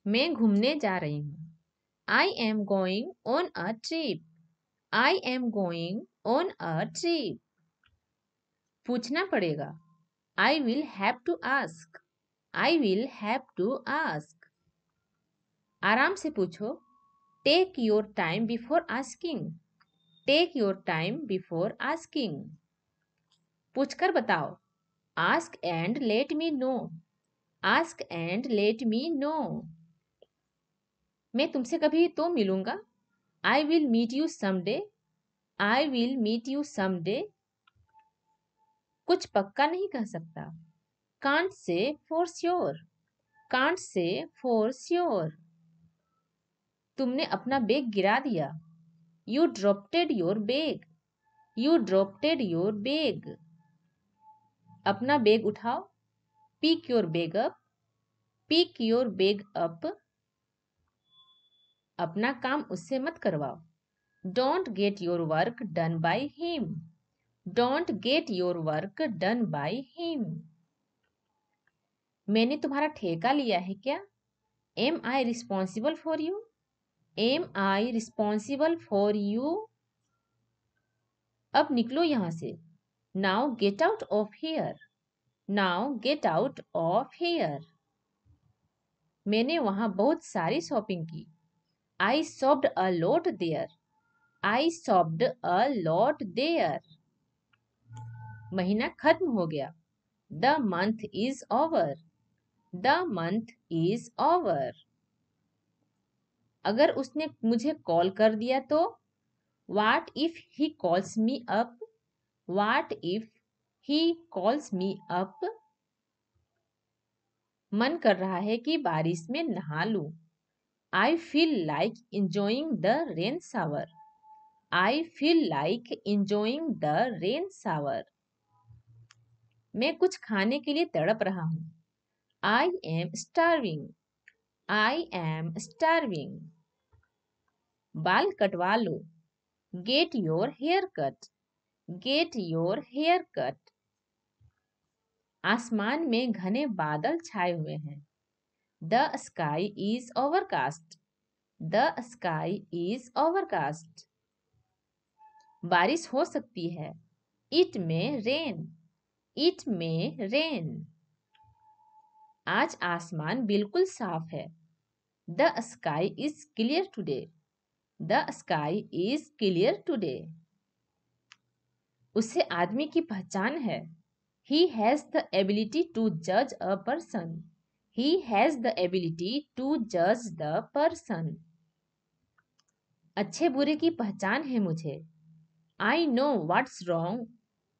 मैं घूमने जा रही हूँ। I am going on a trip. I am going on a trip. पूछना पड़ेगा। I will have to ask. I will have to ask. आराम से पूछो। Take your time before asking. Take your time before asking. पूछकर बताओ। Ask and let me know. Ask and let me know. मैं तुमसे कभी तो मिलूंगा। I will meet you someday. I will meet you someday. कुछ पक्का नहीं कह सकता। Can't say for sure. Can't say for sure. तुमने अपना बैग गिरा दिया। You dropped your bag. You dropped your bag. अपना बैग उठाओ। Pick your bag up. Pick your bag up. अपना काम उससे मत करवाओ। Don't get your work done by him. Don't get your work done by him. मैंने तुम्हारा ठेका लिया है क्या? Am I responsible for you. Am I responsible for you. अब निकलो यहां से। Now get out of here. Now get out of here. मैंने वहां बहुत सारी शॉपिंग की। I shopped a lot there. I shopped a lot there. महीना खत्म हो गया। The month is over. The month is over. अगर उसने मुझे कॉल कर दिया तो? What if he calls me up? What if he calls me up? मन कर रहा है कि बारिश में नहा लूं। I feel like enjoying the rain shower. I feel like enjoying the rain shower. मैं कुछ खाने के लिए तड़प रहा हूं। I am starving. I am starving. बाल कटवा लो। Get your hair cut. Get your hair cut. आसमान में घने बादल छाए हुए हैं। The sky is overcast. The sky is overcast. बारिश हो सकती है। इट में रेन। इट में रेन। आज आसमान बिल्कुल साफ है। The sky is clear today. The sky is clear today. उसे आदमी की पहचान है। He has the ability to judge a person. He has the ability to judge the person. अच्छे बुरे की पहचान है मुझे। I know what's wrong.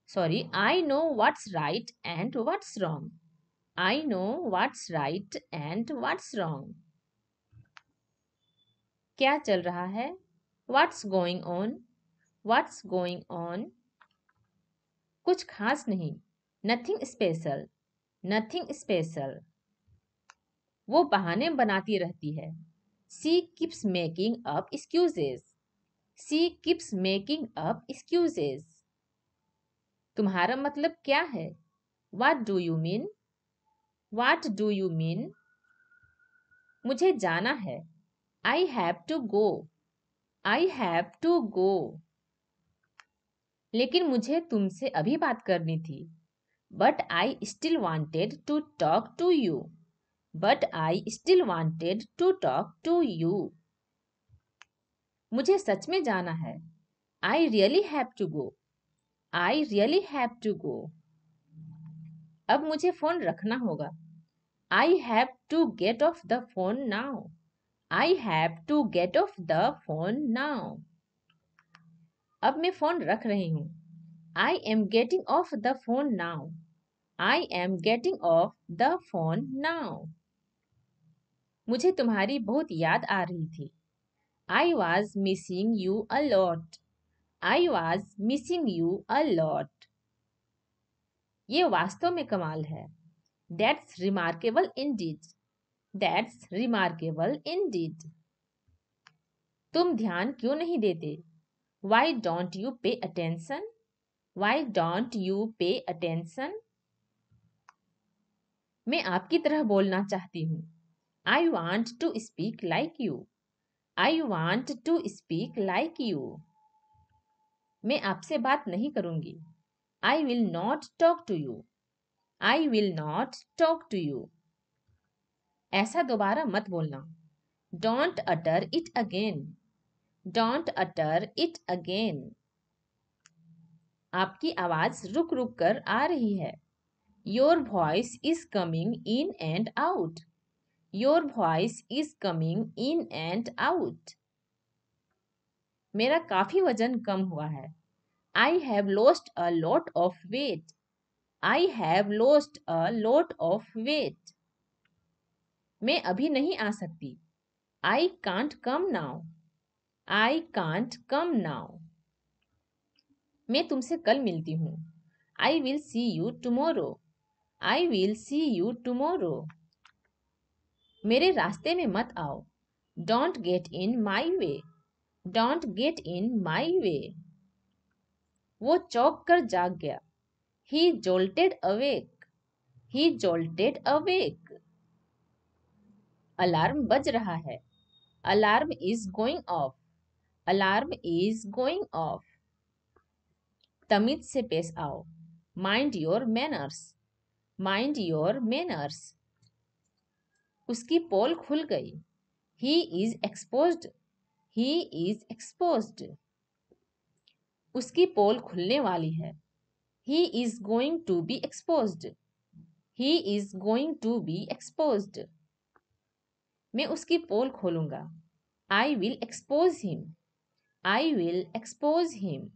Sorry, I know what's right and what's wrong. I know what's right and what's wrong. क्या चल रहा है? What's going on? What's going on? कुछ खास नहीं। Nothing special. Nothing special. वो बहाने बनाती रहती है। She keeps making up excuses. She keeps making up excuses. तुम्हारा मतलब क्या है? What do you mean? What do you mean? मुझे जाना है। I have to go. I have to go. लेकिन मुझे तुमसे अभी बात करनी थी। But I still wanted to talk to you. But I still wanted to talk to you. मुझे सच में जाना है। I really have to go. I really have to go. अब मुझे फोन रखना होगा। I have to get off the phone now. I have to get off the phone now. अब मैं फोन रख रही हूँ। I am getting off the phone now. I am getting off the phone now. मुझे तुम्हारी बहुत याद आ रही थी। I was missing you a lot. I was missing you a lot. ये वास्तव में कमाल है। That's remarkable indeed. That's remarkable indeed. तुम ध्यान क्यों नहीं देते? Why don't you pay attention? Why don't you pay attention? मैं आपकी तरह बोलना चाहती हूँ। I want to speak like you. I want to speak like you. मैं आपसे बात नहीं करूंगी. I will not talk to you. I will not talk to you. ऐसा दोबारा मत बोलना. Don't utter it again. Don't utter it again. आपकी आवाज रुक रुक कर आ रही है. Your voice is coming in and out. Your voice is coming in and out. मेरा काफी वजन कम हुआ है. I have lost a lot of weight. I have lost a lot of weight. मैं अभी नहीं आ सकती. I can't come now. I can't come now. मैं तुमसे कल मिलती हूँ. I will see you tomorrow. I will see you tomorrow. मेरे रास्ते में मत आओ. Don't get in my way. Don't get in my way. वो चौंक कर जाग गया. He jolted awake. He jolted awake. Alarm बज रहा है. Alarm is going off. Alarm is going off. तमीज से पेश आओ. Mind your manners. Mind your manners. उसकी पोल खुल गई. He is exposed. He is exposed. उसकी पोल खुलने वाली है. He is going to be exposed. He is going to be exposed. मैं उसकी पोल खोलूंगा. I will expose him. I will expose him.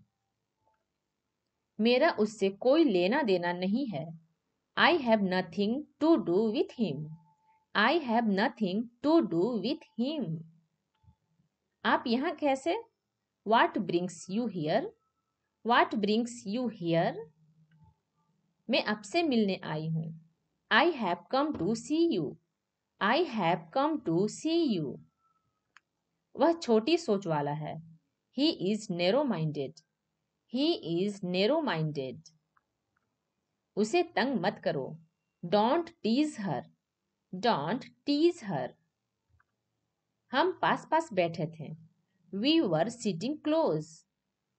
मेरा उससे कोई लेना देना नहीं है. I have nothing to do with him. I have nothing to do with him. आप यहाँ कैसे? What brings you here? What brings you here? मैं आपसे मिलने आई हूँ. I have come to see you. I have come to see you. वह छोटी सोच वाला है. He is narrow-minded. He is narrow-minded. उसे तंग मत करो. Don't tease her. Don't tease her. हम पास पास बैठे थे. We were sitting close.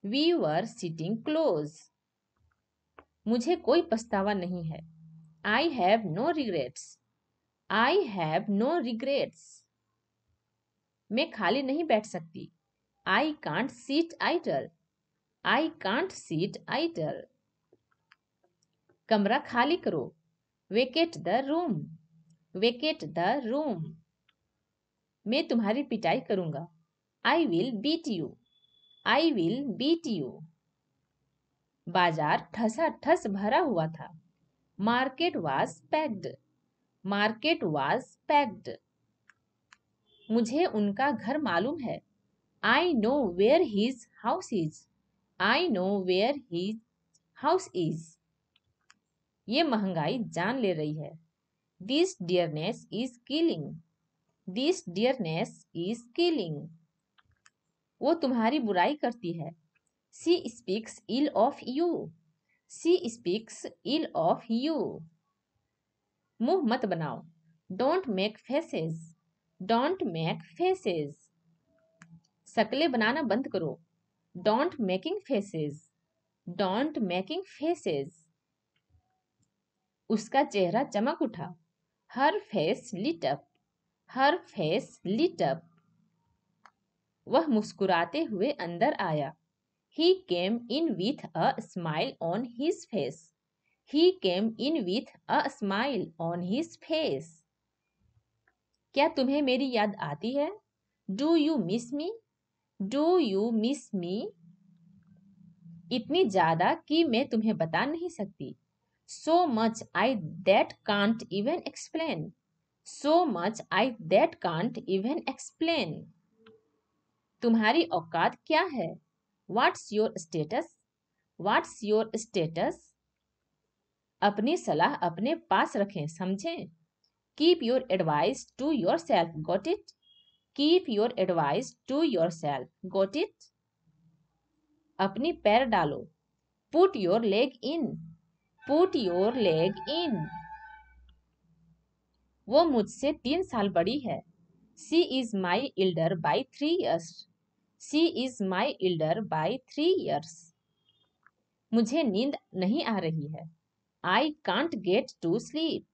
We were sitting close. मुझे कोई पछतावा नहीं है. I have no regrets. I have no regrets. मैं खाली नहीं बैठ सकती. I can't sit idle. I can't sit idle. कमरा खाली करो. Vacate the room. Vacate the room. मैं तुम्हारी पिटाई करूंगा. I will beat you. I will beat you. बाजार ठसाठस भरा हुआ था. Market was packed. Market was packed. मुझे उनका घर मालूम है. I know where his house is. I know where his house is. ये महंगाई जान ले रही है. This dearness is killing. This dearness is killing. वो तुम्हारी बुराई करती है. She speaks ill of you. She speaks ill of you. मुंह मत बनाओ. Don't make faces. Don't make faces. शक्लें बनाना बंद करो. Don't making faces. Don't making faces. उसका चेहरा चमक उठा. Her face lit up. Her face lit up. वह मुस्कुराते हुए अंदर आया. He came in with a smile on his face. He came in with a smile on his face. क्या तुम्हें मेरी याद आती है? Do you miss me? Do you miss me? इतनी ज्यादा कि मैं तुम्हें बता नहीं सकती. So much I that can't even explain. So much I that can't even explain. तुम्हारी औकात क्या है? What's your status? What's your status? अपनी सलाह अपने पास रखें, समझें? Keep your advice to yourself. Got it? Keep your advice to yourself. Got it? अपनी पैर डालो. Put your leg in. Put your leg in. वो मुझसे 3 साल बड़ी है। She is my elder by 3 years. She is my elder by 3 years. मुझे नींद नहीं आ रही है। I can't get to sleep.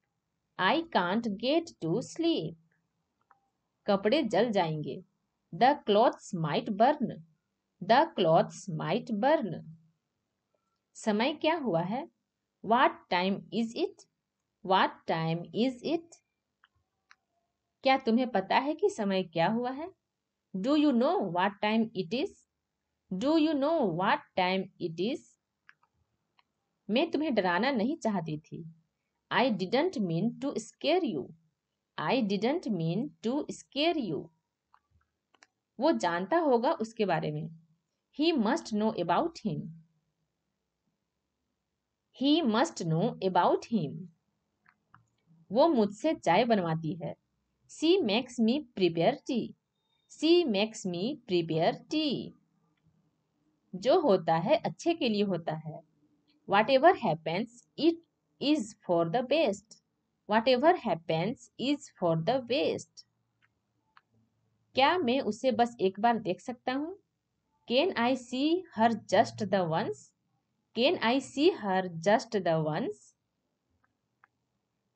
I can't get to sleep. कपड़े जल जाएंगे। The clothes might burn. The clothes might burn. समय क्या हुआ है? What time is it? What time is it? क्या तुम्हें पता है कि समय क्या हुआ है? Do you know what time it is? Do you know what time it is? मैं तुम्हें डराना नहीं चाहती थी। I didn't mean to scare you. I didn't mean to scare you. वो जानता होगा उसके बारे में। He must know about him. He must know about him. वो मुझसे चाय बनवाती है। She makes me prepare tea. She makes me prepare tea. जो होता है अच्छे के लिए होता है। Whatever happens, it is for the best. Whatever happens is for the best. क्या मैं उसे बस एक बार देख सकता हूँ? Can I see her just the once? Can I see her just the once?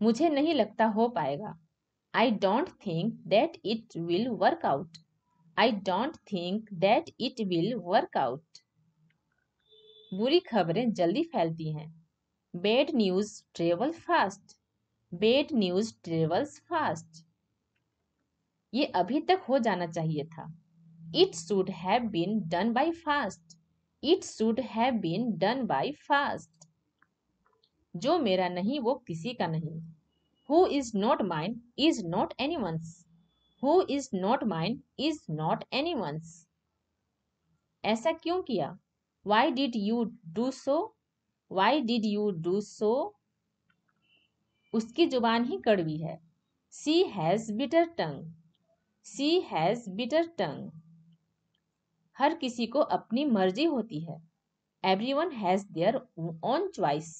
मुझे नहीं लगता हो पाएगा। I don't think that it will work out. I don't think that it will work out. बुरी खबरें जल्दी फैलती हैं। Bad news travel fast. Bad news travels fast. ये अभी तक हो जाना चाहिए था। It should have been done by fast. It should have been done by fast. जो मेरा नहीं वो किसी का नहीं। Who is not mine is not anyone's. Who is not mine is not anyone's. ऐसा क्यों किया? Why did you do so? Why did you do so? उसकी जुबान ही कड़वी है। She has bitter tongue. She has bitter tongue. हर किसी को अपनी मर्जी होती है। Everyone has their own choice.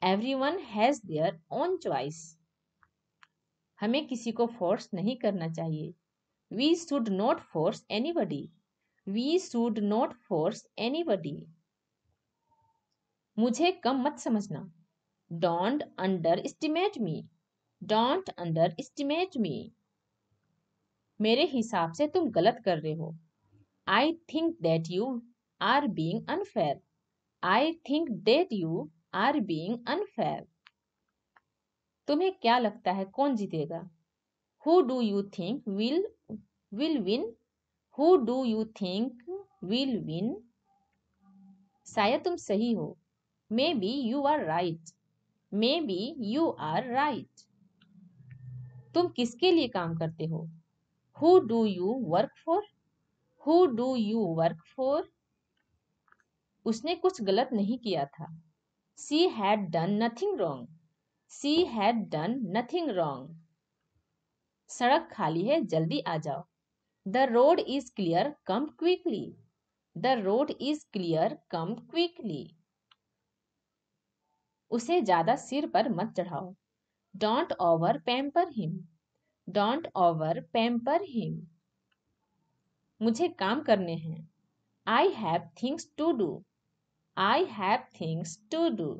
Everyone has their own choice. हमें किसी को फोर्स नहीं करना चाहिए। We should not force anybody. We should not force anybody. मुझे कम मत समझना। Don't underestimate me. Don't underestimate me. मेरे हिसाब से तुम गलत कर रहे हो। I think that you are being unfair. I think that you are being unfair. तुम्हें क्या लगता है कौन जीतेगा? Who do you think will win? Who do you think will win? शायद तुम सही हो। Maybe you are right. Maybe you are right. तुम किसके लिए काम करते हो? Who do you work for? Who do you work for? उसने कुछ गलत नहीं किया था। She had done nothing wrong. She had done nothing wrong. सड़क खाली है, जल्दी आ जाओ। The road is clear, come quickly. The road is clear, come quickly. उसे ज्यादा सिर पर मत चढ़ाओ। Don't over pamper him. Don't over pamper him. मुझे काम करने हैं। I have things to do. I have things to do.